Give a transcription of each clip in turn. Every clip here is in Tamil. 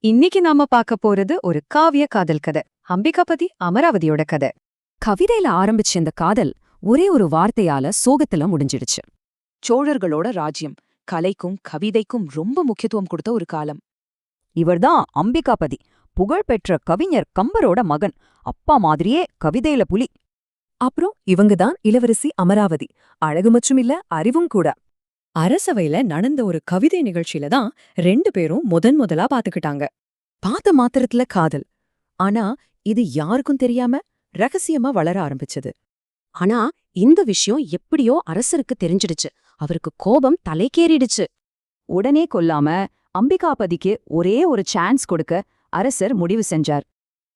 இன்னைக்கு நாம பார்க்க போறது ஒரு காவிய காதல் கதை. அம்பிகாபதி அமராவதியோட கதை. கவிதையில ஆரம்பிச்ச இந்த காதல் ஒரே ஒரு வார்த்தையால சோகத்துல முடிஞ்சிடுச்சு. சோழர்களோட ராஜ்யம் கலைக்கும் கவிதைக்கும் ரொம்ப முக்கியத்துவம் கொடுத்த ஒரு காலம். இவர்தான் அம்பிகாபதி, புகழ்பெற்ற கவிஞர் கம்பரோட மகன். அப்பா மாதிரியே கவிதையில புலி. அப்புறம் இவங்கதான் இளவரசி அமராவதி. அழகு மற்றும் இல்ல, அறிவும் கூட. அரசவையில நடந்த ஒரு கவிதை நிகழ்ச்சியில தான் ரெண்டு பேரும் முதலா பாத்துக்கிட்டாங்க. பார்த்த மாத்திரத்துல காதல். ஆனா இது யாருக்கும் தெரியாம ரகசியமா வளர ஆரம்பிச்சது. ஆனா இந்த விஷயம் எப்படியோ அரசருக்கு தெரிஞ்சிடுச்சு. அவருக்கு கோபம் தலைக்கேறிடுச்சு. உடனே கொல்லாம அம்பிகாபதிக்கு ஒரே ஒரு சான்ஸ் கொடுக்க அரசர் முடிவு செஞ்சார்.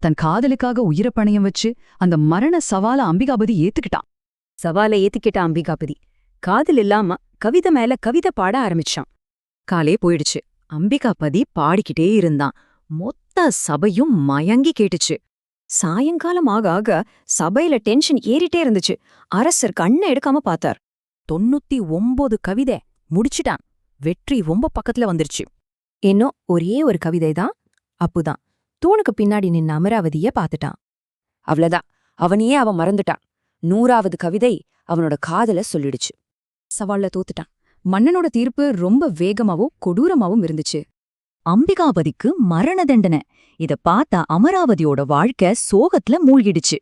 தன் காதலுக்காக உயிரை பணயம் வச்சு அந்த மரண சவால அம்பிகாபதி ஏத்துக்கிட்டான். சவாலை ஏத்துக்கிட்ட அம்பிகாபதி காதல் இல்லாம கவிதை மேல கவிதை பாட ஆரம்பிச்சான். காலே போயிடுச்சு. அம்பிகாபதி பாடிக்கிட்டே இருந்தான். மொத்த சபையும் மயங்கி கேட்டுச்சு. சாயங்காலம் ஆக ஆக சபையில டென்ஷன் ஏறிட்டே இருந்துச்சு. அரசர் கண்ணை எடுக்காம பார்த்தார். 99 கவிதை முடிச்சிட்டான். வெற்றி ரொம்ப பக்கத்துல வந்துருச்சு. இன்னும் ஒரே ஒரு கவிதை தான். அப்புதான் தூணுக்கு பின்னாடி நின்ன அமராவதிய பாத்துட்டான். அவ்வளவுதான், அவனையே அவன் மறந்துட்டான். 100வது கவிதை அவனோட காதல சொல்லிடுச்சு. சவால்ல தோத்துட்டான். மன்னனோட தீர்ப்பு ரொம்ப வேகமாவும் கொடூரமாவும் இருந்துச்சு. அம்பிகாபதிக்கு மரண தண்டனை. இத பார்த்தா அமராவதியோட வாழ்க்கை சோகத்துல மூழ்கிடுச்சு.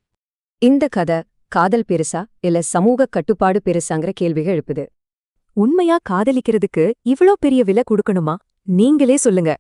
இந்த கதை காதல் பெருசா இல்ல சமூக கட்டுப்பாடு பெருசாங்கிற கேள்விகள் எழுப்புது. உண்மையா காதலிக்கிறதுக்கு இவ்ளோ பெரிய விலை கொடுக்கணுமா? நீங்களே சொல்லுங்க.